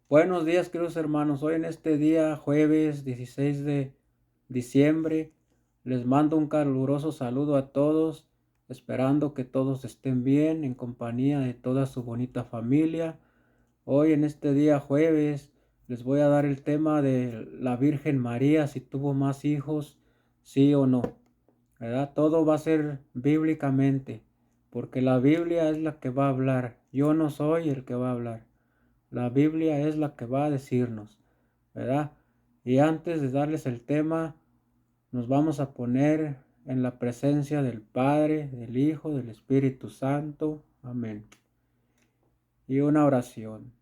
Buenos días, queridos hermanos. Hoy en este día, jueves 16 de diciembre, les mando un caluroso saludo a todos, esperando que todos estén bien en compañía de toda su bonita familia. Hoy en este día, jueves, les voy a dar el tema de la Virgen María, si tuvo más hijos, sí o no, ¿verdad? Todo va a ser bíblicamente, porque la Biblia es la que va a hablar. Yo no soy el que va a hablar. La Biblia es la que va a decirnos, ¿verdad? Y antes de darles el tema, nos vamos a poner en la presencia del Padre, del Hijo, del Espíritu Santo. Amén. Y una oración.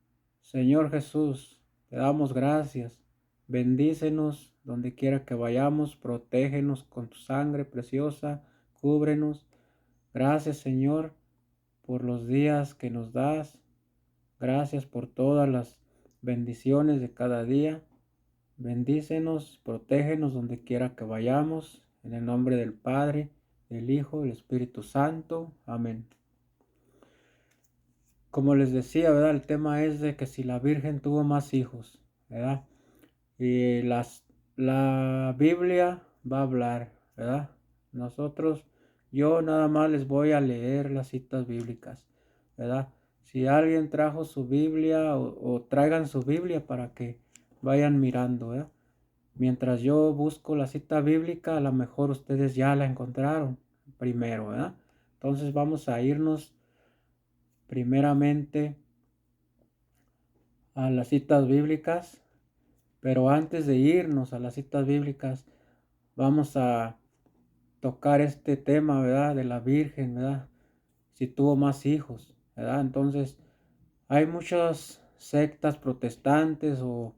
Señor Jesús, te damos gracias. Bendícenos donde quiera que vayamos, protégenos con tu sangre preciosa, cúbrenos. Gracias, Señor, por los días que nos das. Gracias por todas las bendiciones de cada día. Bendícenos, protégenos donde quiera que vayamos. En el nombre del Padre, del Hijo, del Espíritu Santo. Amén. Como les decía, ¿verdad? El tema es de que si la Virgen tuvo más hijos, ¿verdad? Y la Biblia va a hablar, ¿verdad? Nosotros, yo nada más les voy a leer las citas bíblicas, ¿verdad? Si alguien trajo su Biblia o traigan su Biblia para que vayan mirando, ¿verdad? Mientras yo busco la cita bíblica, a lo mejor ustedes ya la encontraron primero, ¿verdad? Entonces vamos a irnos primeramente a las citas bíblicas, pero antes de irnos a las citas bíblicas, vamos a tocar este tema, ¿verdad? De la Virgen, ¿verdad? Si tuvo más hijos, ¿verdad? Entonces, hay muchas sectas protestantes o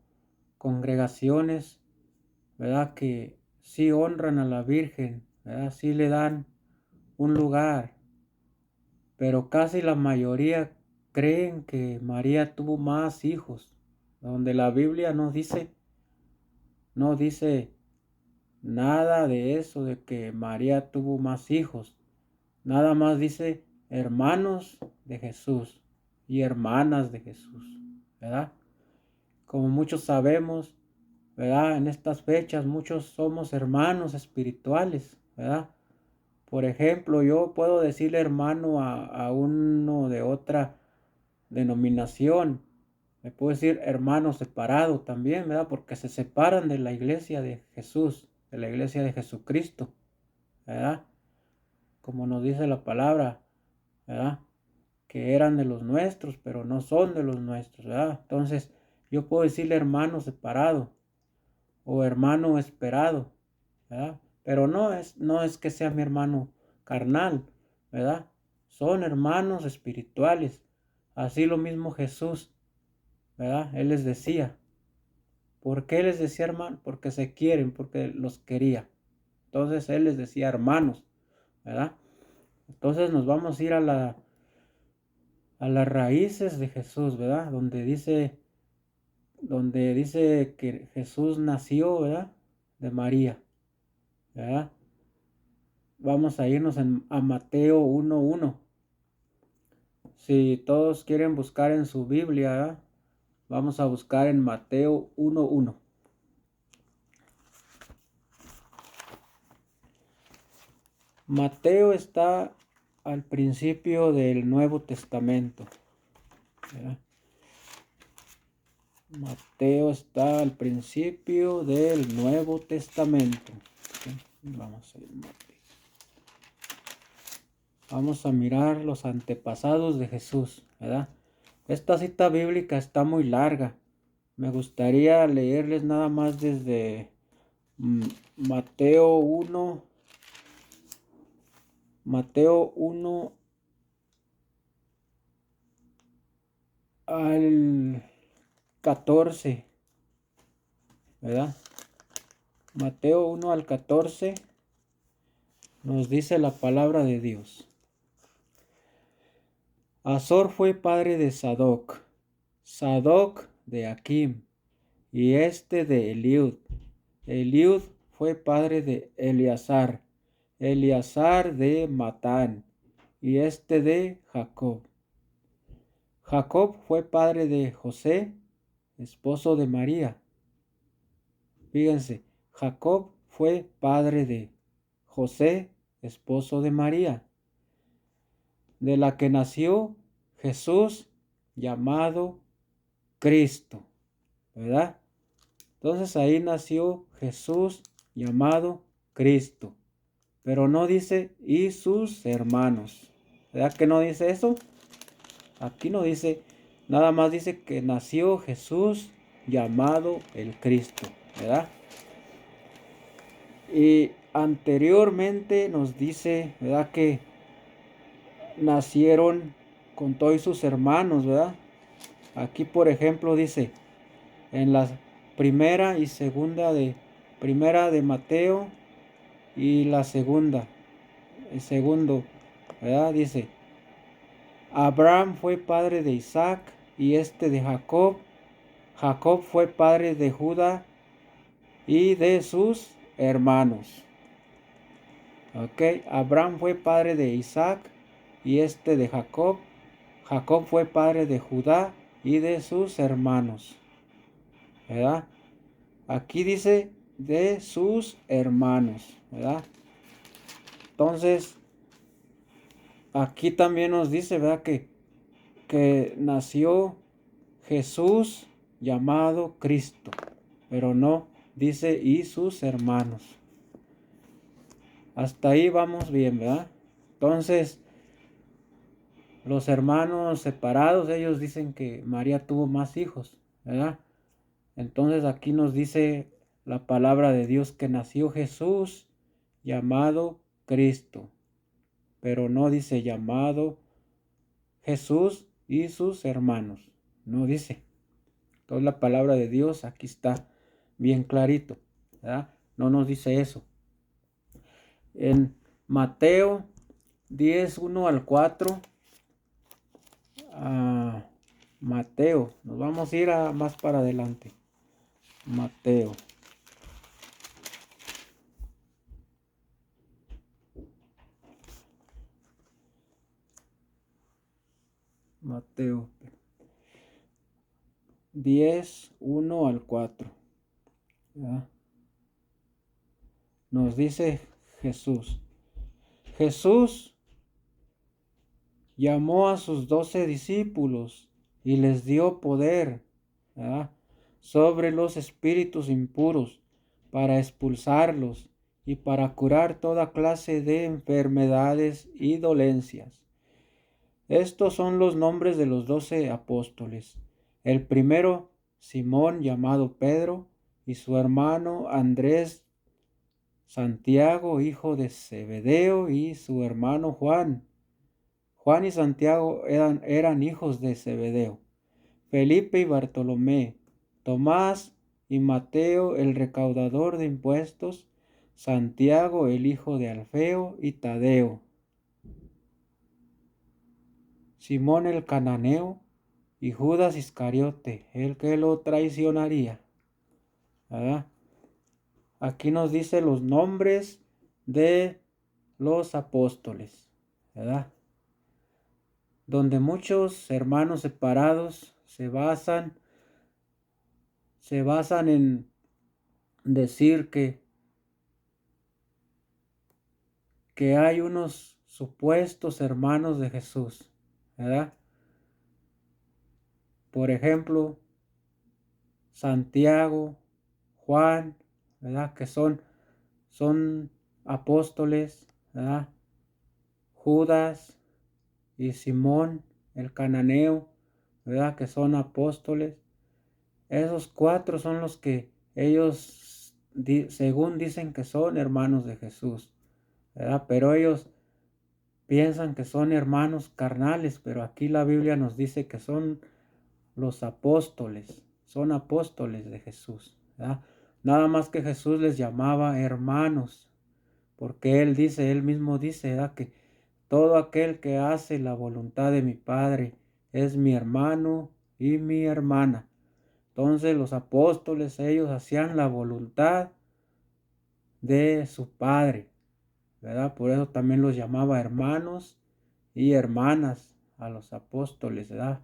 congregaciones, ¿verdad? Que sí honran a la Virgen, ¿verdad? Sí le dan un lugar, pero casi la mayoría creen que María tuvo más hijos, donde la Biblia no dice nada de eso, de que María tuvo más hijos. Nada más dice hermanos de Jesús y hermanas de Jesús, ¿verdad? Como muchos sabemos, ¿verdad? En estas fechas muchos somos hermanos espirituales, ¿verdad? Por ejemplo, yo puedo decirle hermano a uno de otra denominación. Le puedo decir hermano separado también, ¿verdad? Porque se separan de la iglesia de Jesús, de la iglesia de Jesucristo, ¿verdad? Como nos dice la palabra, ¿verdad? Que eran de los nuestros, pero no son de los nuestros, ¿verdad? Entonces, yo puedo decirle hermano separado o hermano esperado, ¿verdad? Pero no es que sea mi hermano carnal, ¿verdad? Son hermanos espirituales. Así lo mismo Jesús, ¿verdad? Él les decía. ¿Por qué les decía hermano? Porque se quieren, porque los quería. Entonces Él les decía hermanos, ¿verdad? Entonces nos vamos a ir a las raíces de Jesús, ¿verdad? Donde dice que Jesús nació, ¿verdad? De María, ¿verdad? Vamos a irnos a Mateo 1:1. Si todos quieren buscar en su Biblia, ¿verdad? Vamos a buscar en Mateo 1:1. Mateo está al principio del Nuevo Testamento, ¿verdad? Mateo está al principio del Nuevo Testamento. ¿Sí? Vamos a mirar los antepasados de Jesús, ¿verdad? Esta cita bíblica está muy larga. Me gustaría leerles nada más desde Mateo 1, Mateo 1 al 14, ¿verdad? Mateo 1 al 14 nos dice la palabra de Dios. Azor fue padre de Sadoc, Sadoc de Aquim, y este de Eliud. Eliud fue padre de Eleazar, Eleazar de Matán, y este de Jacob. Jacob fue padre de José, esposo de María. Fíjense, Jacob fue padre de José, esposo de María, de la que nació Jesús, llamado Cristo, ¿verdad? Entonces ahí nació Jesús, llamado Cristo, pero no dice y sus hermanos, ¿verdad que no dice eso? Aquí no dice, nada más dice que nació Jesús, llamado el Cristo, ¿verdad? Y anteriormente nos dice, ¿verdad? Que nacieron con todos sus hermanos, ¿verdad? Aquí, por ejemplo, dice en la primera de Mateo y la segunda, el segundo, ¿verdad? Dice, Abraham fue padre de Isaac y este de Jacob. Jacob fue padre de Judá y de sus hermanos. Ok, Abraham fue padre de Isaac y este de Jacob. Jacob fue padre de Judá y de sus hermanos. ¿Verdad? Aquí dice de sus hermanos. ¿Verdad? Entonces, aquí también nos dice, ¿verdad? Que nació Jesús llamado Cristo. Pero no dice y sus hermanos. Hasta ahí vamos bien, ¿verdad? Entonces, los hermanos separados, ellos dicen que María tuvo más hijos, ¿verdad? Entonces aquí nos dice la palabra de Dios que nació Jesús llamado Cristo, pero no dice llamado Jesús y sus hermanos, no dice. Entonces la palabra de Dios aquí está bien clarito, ¿verdad? No nos dice eso. En Mateo 10, 1 al 4, Mateo, nos vamos a ir más para adelante. Mateo. Mateo 10, 1 al 4. ¿Verdad? Nos dice Jesús. Jesús llamó a sus 12 discípulos y les dio poder, ¿verdad?, sobre los espíritus impuros para expulsarlos y para curar toda clase de enfermedades y dolencias. Estos son los nombres de los 12 apóstoles. El primero, Simón, llamado Pedro, y su hermano Andrés, Santiago, hijo de Zebedeo, y su hermano Juan. Juan y Santiago eran hijos de Zebedeo. Felipe y Bartolomé, Tomás y Mateo, el recaudador de impuestos, Santiago, el hijo de Alfeo, y Tadeo, Simón el cananeo, y Judas Iscariote, el que lo traicionaría. ¿Verdad? Aquí nos dice los nombres de los apóstoles, ¿verdad? Donde muchos hermanos separados se basan en decir que hay unos supuestos hermanos de Jesús, ¿verdad? Por ejemplo, Santiago, Juan, ¿verdad? Que son apóstoles, ¿verdad? Judas y Simón el cananeo, ¿verdad? Que son apóstoles. Esos 4 son los que ellos, según dicen que son hermanos de Jesús, ¿verdad? Pero ellos piensan que son hermanos carnales, pero aquí la Biblia nos dice que son los apóstoles, son apóstoles de Jesús, ¿verdad? Nada más que Jesús les llamaba hermanos, porque él mismo dice, ¿verdad?, que todo aquel que hace la voluntad de mi Padre es mi hermano y mi hermana. Entonces los apóstoles, ellos hacían la voluntad de su Padre, ¿verdad? Por eso también los llamaba hermanos y hermanas a los apóstoles, ¿verdad?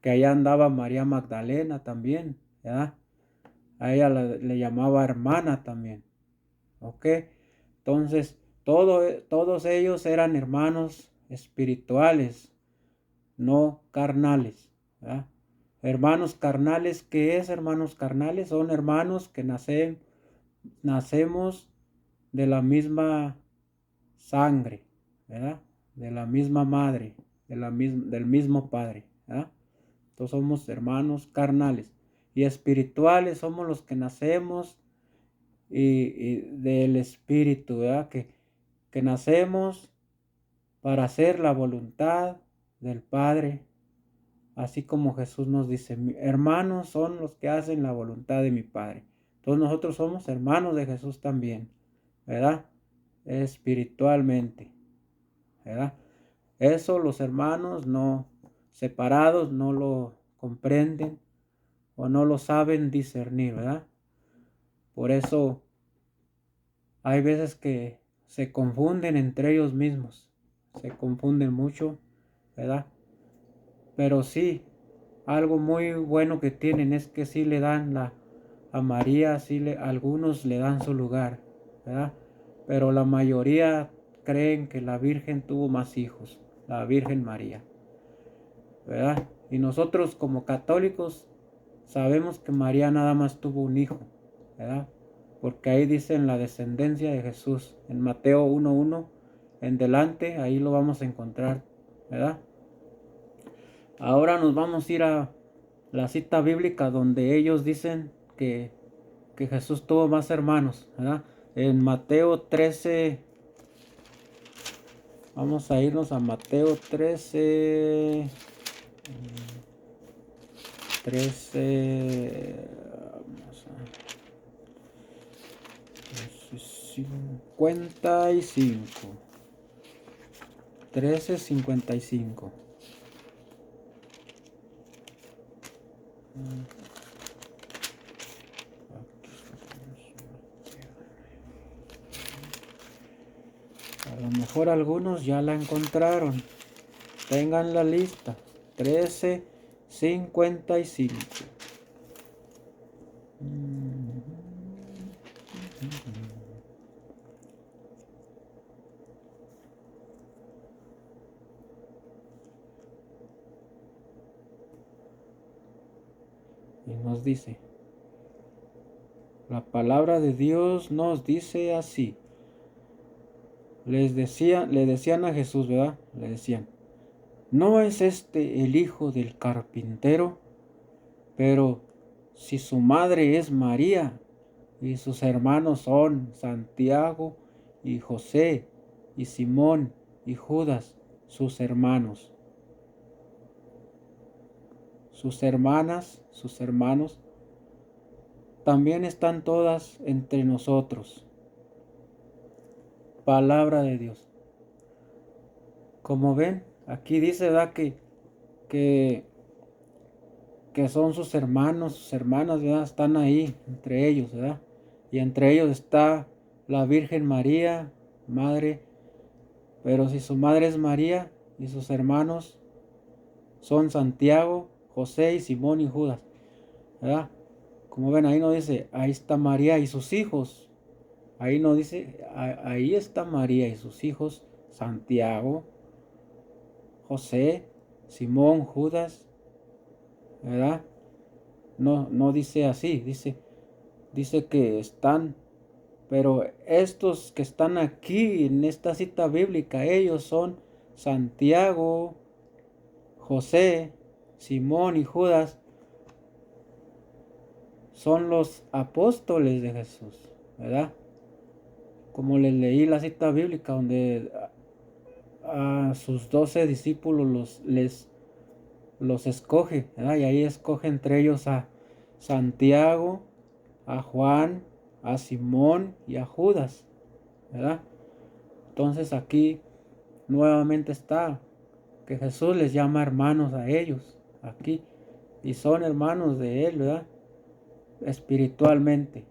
Que allá andaba María Magdalena también, ¿verdad? A ella le llamaba hermana también, ¿ok? Entonces, todos ellos eran hermanos espirituales, no carnales, ¿verdad? Hermanos carnales, ¿qué es hermanos carnales? Son hermanos que nacemos de la misma sangre, ¿verdad? De la misma madre, del mismo padre, ¿verdad? Entonces somos hermanos carnales. Y espirituales somos los que nacemos y del espíritu, ¿verdad? Que nacemos para hacer la voluntad del Padre, así como Jesús nos dice, hermanos son los que hacen la voluntad de mi Padre. Entonces nosotros somos hermanos de Jesús también, ¿verdad? Espiritualmente, ¿verdad? Eso los hermanos no separados no lo comprenden o no lo saben discernir, ¿verdad? Por eso hay veces que se confunden entre ellos mismos, se confunden mucho, ¿verdad? Pero sí, algo muy bueno que tienen es que sí le dan a María, algunos le dan su lugar, ¿verdad? Pero la mayoría creen que la Virgen tuvo más hijos, la Virgen María, ¿verdad? Y nosotros como católicos sabemos que María nada más tuvo un hijo, ¿verdad? Porque ahí dice en la descendencia de Jesús, en Mateo 1:1 en delante, ahí lo vamos a encontrar, ¿verdad? Ahora nos vamos a ir a la cita bíblica donde ellos dicen que Jesús tuvo más hermanos, ¿verdad? En Mateo 13, vamos a irnos a Mateo 13, 55, 13:55. A lo mejor algunos ya la encontraron. Tengan la lista. 13:55. Y nos dice, la palabra de Dios nos dice así. Le decían a Jesús, ¿verdad? Le decían, ¿no es este el hijo del carpintero? Pero si su madre es María y sus hermanos son Santiago y José y Simón y Judas, sus hermanos, sus hermanas, sus hermanos, también están todas entre nosotros. Palabra de Dios. Como ven, aquí dice, ¿verdad? Que son sus hermanos, sus hermanas, ¿verdad? Están ahí, entre ellos, ¿verdad? Y entre ellos está la Virgen María, madre. Pero si su madre es María y sus hermanos son Santiago, José y Simón y Judas, ¿verdad? Como ven, ahí no dice, ahí está María y sus hijos. Ahí no dice, ahí está María y sus hijos, Santiago, José, Simón, Judas, ¿verdad? No dice así, dice que están, pero estos que están aquí en esta cita bíblica, ellos son Santiago, José, Simón y Judas, son los apóstoles de Jesús, ¿verdad? Como les leí la cita bíblica donde a sus 12 discípulos los escoge, ¿verdad? Y ahí escoge entre ellos a Santiago, a Juan, a Simón y a Judas, ¿verdad? Entonces aquí nuevamente está que Jesús les llama hermanos a ellos aquí y son hermanos de él, ¿verdad? Espiritualmente,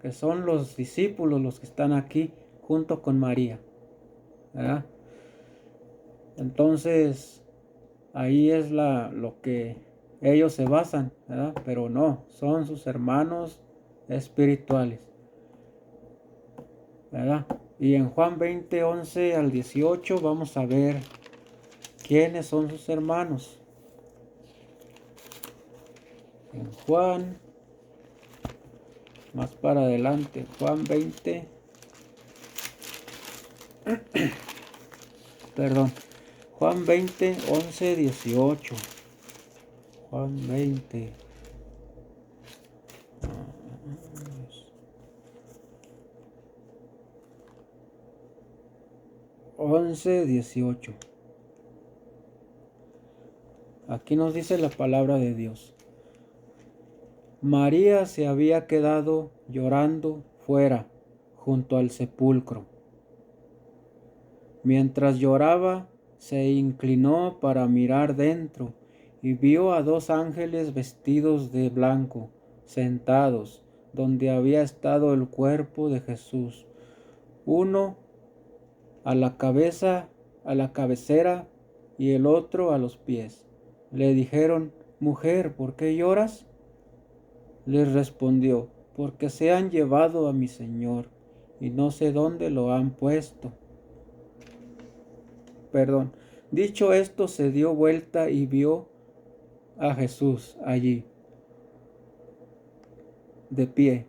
que son los discípulos los que están aquí junto con María, ¿verdad? Entonces ahí es lo que ellos se basan, ¿verdad? Pero no, son sus hermanos espirituales, ¿verdad? Y en Juan 20, 11 al 18 vamos a ver quiénes son sus hermanos. En Juan, más para adelante, Juan 20, perdón, Juan 20, 11, 18. Juan 20. 11, 18. Aquí nos dice la palabra de Dios. María se había quedado llorando fuera, junto al sepulcro. Mientras lloraba, se inclinó para mirar dentro y vio a dos ángeles vestidos de blanco, sentados donde había estado el cuerpo de Jesús, uno a la cabecera y el otro a los pies. Le dijeron: Mujer, ¿por qué lloras? Les respondió: Porque se han llevado a mi Señor y no sé dónde lo han puesto. Dicho esto, se dio vuelta y vio a Jesús allí, de pie,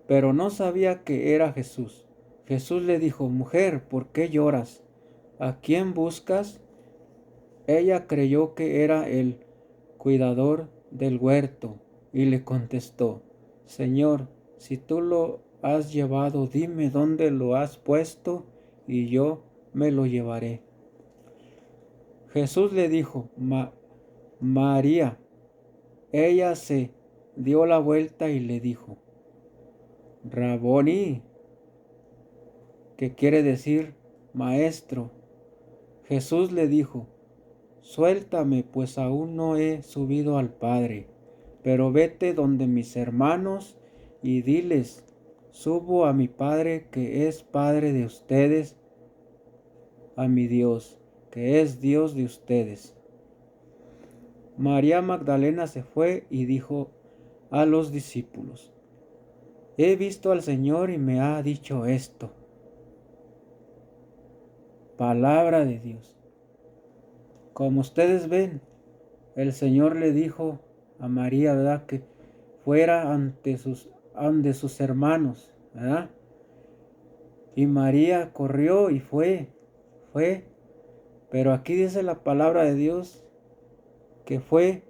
pero no sabía que era Jesús. Jesús le dijo: Mujer, ¿por qué lloras? ¿A quién buscas? Ella creyó que era el cuidador del huerto y le contestó: Señor, si tú lo has llevado, dime dónde lo has puesto y yo me lo llevaré. Jesús le dijo: María. Ella se dio la vuelta y le dijo: Raboni, que quiere decir maestro. Jesús le dijo: Suéltame, pues aún no he subido al Padre, pero vete donde mis hermanos y diles: Subo a mi Padre, que es Padre de ustedes, a mi Dios, que es Dios de ustedes. María Magdalena se fue y dijo a los discípulos: He visto al Señor y me ha dicho esto. Palabra de Dios. Como ustedes ven, el Señor le dijo a María, ¿verdad?, que fuera ante sus hermanos, ¿verdad? Y María corrió y fue. Pero aquí dice la palabra de Dios que fue.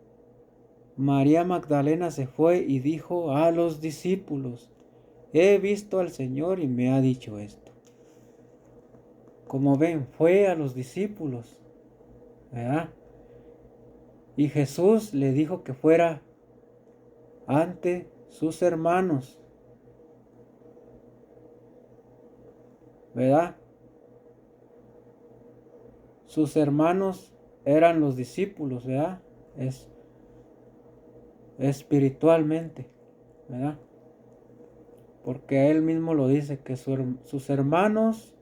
María Magdalena se fue y dijo a los discípulos: He visto al Señor y me ha dicho esto. Como ven, fue a los discípulos, ¿verdad? Y Jesús le dijo que fuera ante sus hermanos, ¿verdad? Sus hermanos eran los discípulos, ¿verdad? Es espiritualmente, ¿verdad? Porque él mismo lo dice, que sus hermanos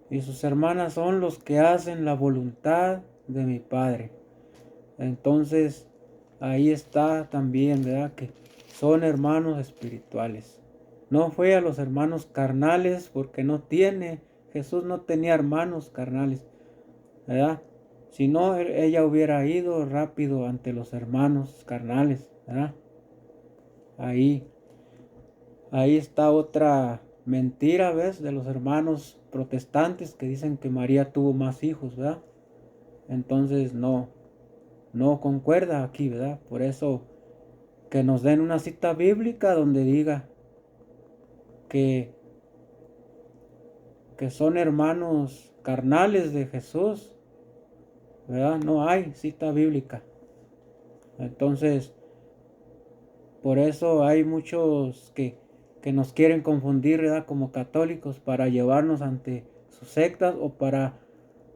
y sus hermanas son los que hacen la voluntad de mi Padre. Entonces, ahí está también, ¿verdad?, que son hermanos espirituales. No fue a los hermanos carnales, porque Jesús no tenía hermanos carnales, ¿verdad? Si no, ella hubiera ido rápido ante los hermanos carnales, ¿verdad? Ahí está otra mentira, ¿ves?, de los hermanos protestantes que dicen que María tuvo más hijos, ¿verdad? Entonces no concuerda aquí, ¿verdad? Por eso que nos den una cita bíblica donde diga que son hermanos carnales de Jesús, ¿verdad? No hay cita bíblica. Entonces, por eso hay muchos que nos quieren confundir, ¿verdad?, como católicos, para llevarnos ante sus sectas o para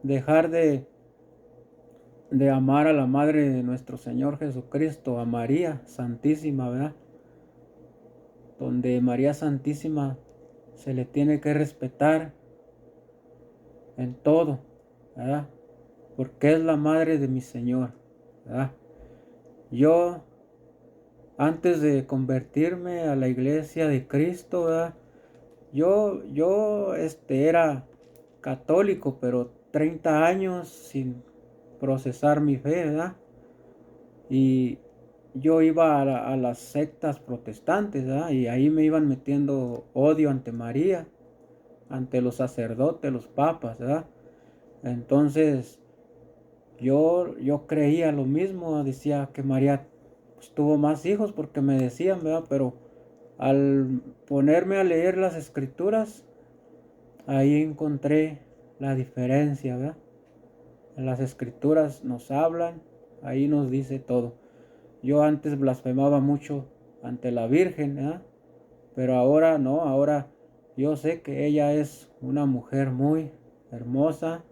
dejar de amar a la Madre de nuestro Señor Jesucristo, a María Santísima, ¿verdad? Donde María Santísima se le tiene que respetar en todo, ¿verdad? Porque es la Madre de mi Señor, ¿verdad? Yo, antes de convertirme a la iglesia de Cristo, ¿verdad? Yo era católico, pero 30 años sin procesar mi fe, ¿verdad? Y yo iba a las sectas protestantes, ¿verdad? Y ahí me iban metiendo odio ante María, ante los sacerdotes, los papas, ¿verdad? Entonces yo creía lo mismo, decía que María pues, tuvo más hijos porque me decían, ¿verdad? Pero al ponerme a leer las escrituras, ahí encontré la diferencia, ¿verdad? En las escrituras nos hablan, ahí nos dice todo. Yo antes blasfemaba mucho ante la Virgen, ¿verdad? Pero ahora no, ahora yo sé que ella es una mujer muy hermosa,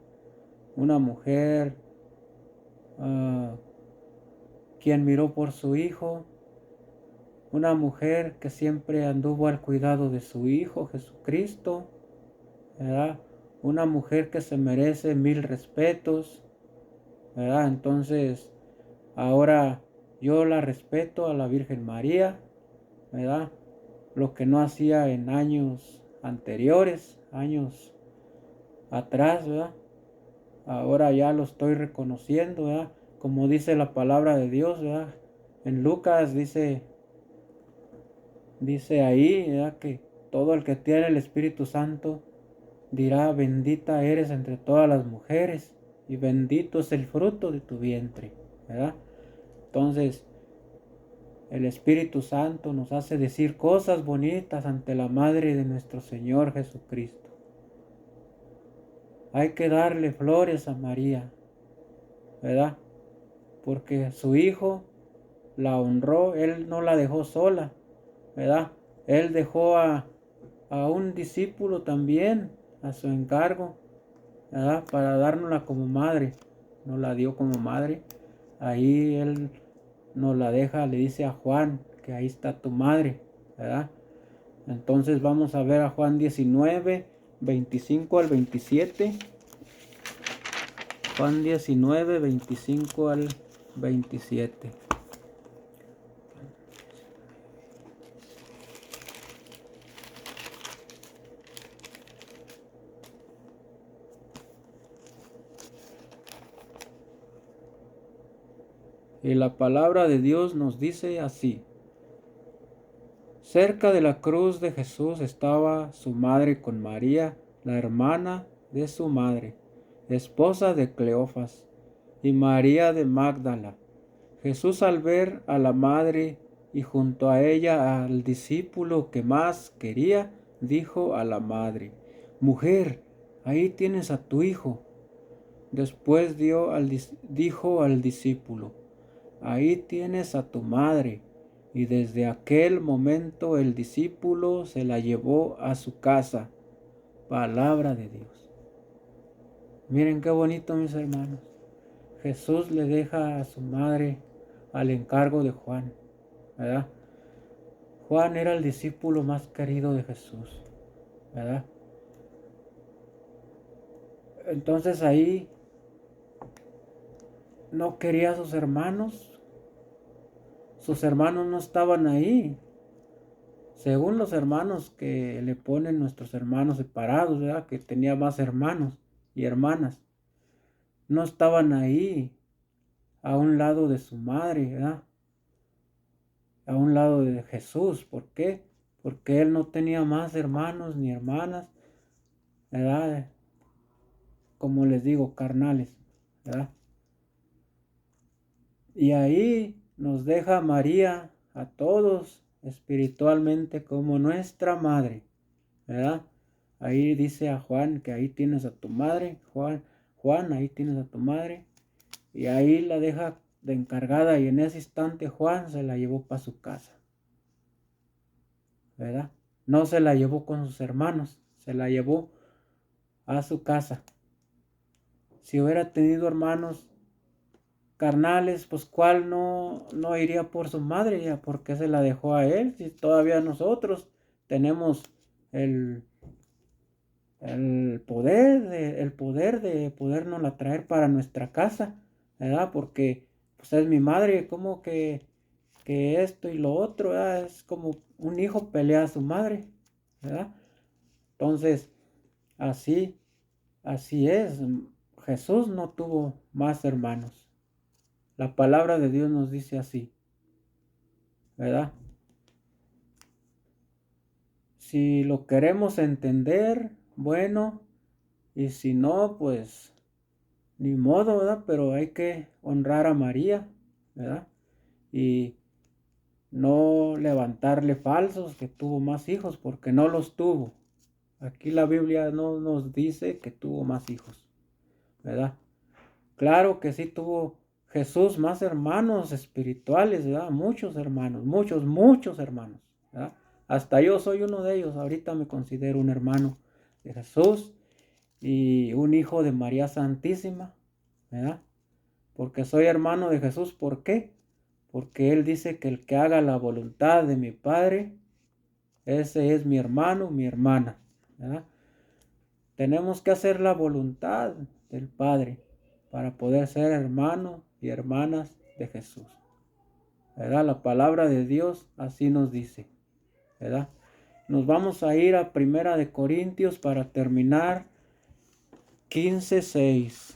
una mujer uh, quien miró por su hijo, una mujer que siempre anduvo al cuidado de su hijo Jesucristo, ¿verdad? Una mujer que se merece 1000 respetos, ¿verdad? Entonces, ahora yo la respeto a la Virgen María, ¿verdad? Lo que no hacía en años anteriores, años atrás, ¿verdad? Ahora ya lo estoy reconociendo, ¿verdad? Como dice la palabra de Dios, ¿verdad? En Lucas dice ahí, ¿verdad? Que todo el que tiene el Espíritu Santo dirá, bendita eres entre todas las mujeres y bendito es el fruto de tu vientre, ¿verdad? Entonces, el Espíritu Santo nos hace decir cosas bonitas ante la Madre de nuestro Señor Jesucristo. Hay que darle flores a María, ¿verdad? Porque su hijo la honró, él no la dejó sola, ¿verdad? Él dejó a un discípulo también a su encargo, ¿verdad? Para dárnosla como madre, nos la dio como madre. Ahí él nos la deja, le dice a Juan que ahí está tu madre, ¿verdad? Entonces vamos a ver a Juan 19, 25 al 27. Juan 19, 25 al 27. Y la palabra de Dios nos dice así. Cerca de la cruz de Jesús estaba su madre con María, la hermana de su madre, esposa de Cleofas, y María de Magdala. Jesús, al ver a la madre y junto a ella al discípulo que más quería, dijo a la madre, Mujer, ahí tienes a tu hijo. Después dijo al discípulo, Ahí tienes a tu madre. Y desde aquel momento el discípulo se la llevó a su casa. Palabra de Dios. Miren qué bonito, mis hermanos. Jesús le deja a su madre al encargo de Juan, ¿verdad? Juan era el discípulo más querido de Jesús, ¿verdad? Entonces ahí no quería a sus hermanos no estaban ahí. Según los hermanos que le ponen nuestros hermanos separados, ¿verdad? Que tenía más hermanos y hermanas, no estaban ahí a un lado de su madre, ¿verdad? A un lado de Jesús. ¿Por qué? Porque él no tenía más hermanos ni hermanas, ¿verdad? Como les digo, carnales, ¿verdad? Y ahí nos deja María a todos espiritualmente como nuestra madre, ¿verdad? Ahí dice a Juan que ahí tienes a tu madre, Juan, ahí tienes a tu madre. Y ahí la deja de encargada y en ese instante Juan se la llevó para su casa, ¿verdad? No se la llevó con sus hermanos, se la llevó a su casa. Si hubiera tenido hermanos carnales, pues cuál no iría por su madre, ya, ¿por qué se la dejó a él? Si todavía nosotros tenemos el, el poder de podernos la traer para nuestra casa, ¿verdad? Porque pues es mi madre, como que esto y lo otro, ¿verdad? Es como un hijo pelea a su madre, ¿verdad? Entonces, así, así es. Jesús no tuvo más hermanos. La palabra de Dios nos dice así, ¿verdad? Si lo queremos entender, bueno, y si no, pues ni modo, ¿verdad? Pero hay que honrar a María, ¿verdad? Y no levantarle falsos que tuvo más hijos, porque no los tuvo. Aquí la Biblia no nos dice que tuvo más hijos, ¿verdad? Claro que sí tuvo Jesús más hermanos espirituales, ¿verdad? Muchos hermanos, muchos hermanos, ¿verdad? Hasta yo soy uno de ellos, ahorita me considero un hermano de Jesús y un hijo de María Santísima, ¿verdad? Porque soy hermano de Jesús, ¿por qué? Porque Él dice que el que haga la voluntad de mi Padre, ese es mi hermano, mi hermana, ¿verdad? Tenemos que hacer la voluntad del Padre para poder ser hermanos y hermanas de Jesús, ¿verdad? La palabra de Dios así nos dice, ¿verdad? Nos vamos a ir a Primera de Corintios para terminar 15:6.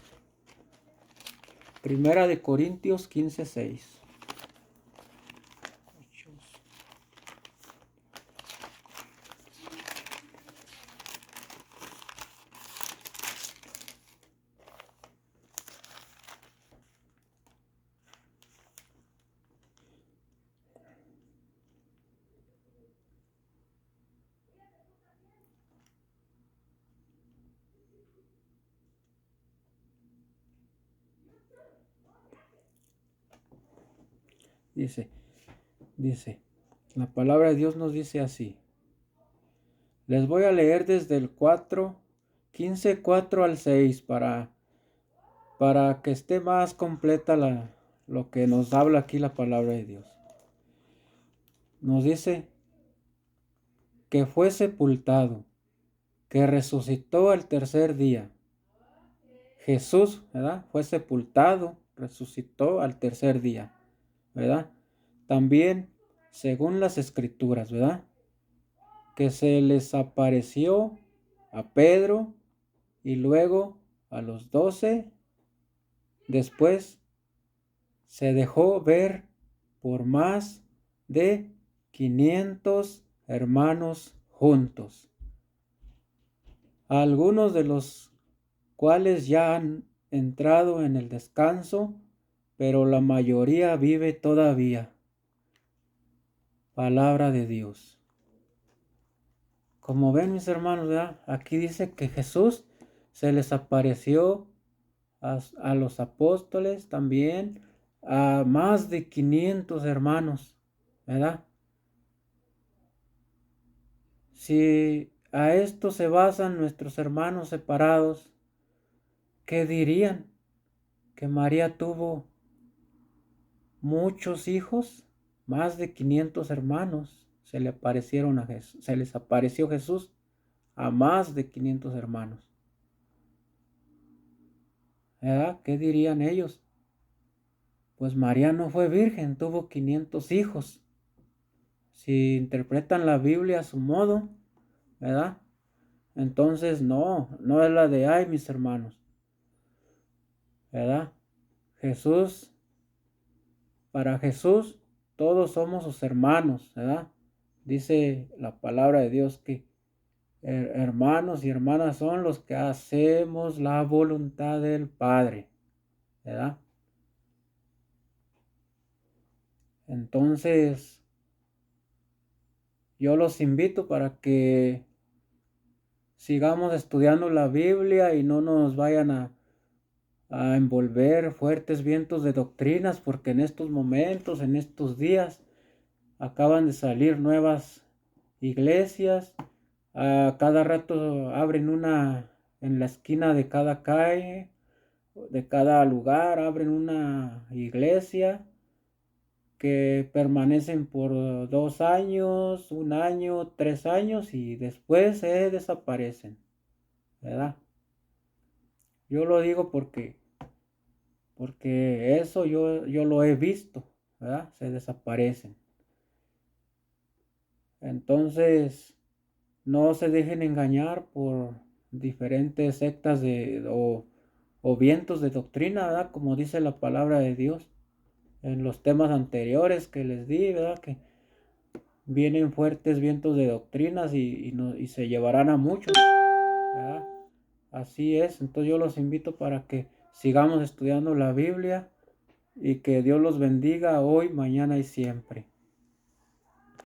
Primera de Corintios 15:6. Dice, la palabra de Dios nos dice así. Les voy a leer desde el 4 al 6 para que esté más completa lo que nos habla aquí la palabra de Dios. Nos dice que fue sepultado, que resucitó al tercer día. Jesús, ¿verdad? Fue sepultado, resucitó al tercer día, ¿verdad? También, según las escrituras, ¿verdad? Que se les apareció a Pedro y luego a los 12. Después se dejó ver por más de 500 hermanos juntos, algunos de los cuales ya han entrado en el descanso, pero la mayoría vive todavía. Palabra de Dios. Como ven mis hermanos, ¿verdad? Aquí dice que Jesús se les apareció a los apóstoles también, a más de 500 hermanos, ¿verdad? Si a esto se basan nuestros hermanos separados, ¿qué dirían? ¿Que María tuvo muchos hijos? Más de 500 hermanos se le aparecieron a Jesús, se les apareció Jesús a más de 500 hermanos, ¿verdad? ¿Qué dirían ellos? Pues María no fue virgen, tuvo 500 hijos. Si interpretan la Biblia a su modo, ¿verdad? Entonces no es la de ay, mis hermanos, ¿verdad? Jesús, para Jesús, todos somos sus hermanos, ¿verdad? Dice la palabra de Dios que hermanos y hermanas son los que hacemos la voluntad del Padre, ¿verdad? Entonces, yo los invito para que sigamos estudiando la Biblia y no nos vayan a envolver fuertes vientos de doctrinas, porque en estos momentos, en estos días, acaban de salir nuevas iglesias. A cada rato abren una en la esquina de cada calle, de cada lugar, abren una iglesia que permanecen por 2 años, 1 año, 3 años y después se desaparecen, ¿verdad? Yo lo digo porque porque eso yo lo he visto, ¿verdad? Se desaparecen. Entonces, no se dejen engañar por diferentes sectas o vientos de doctrina, ¿verdad? Como dice la palabra de Dios en los temas anteriores que les di, ¿verdad? Que vienen fuertes vientos de doctrinas y se llevarán a muchos, ¿verdad? Así es, entonces yo los invito para que sigamos estudiando la Biblia y que Dios los bendiga hoy, mañana y siempre.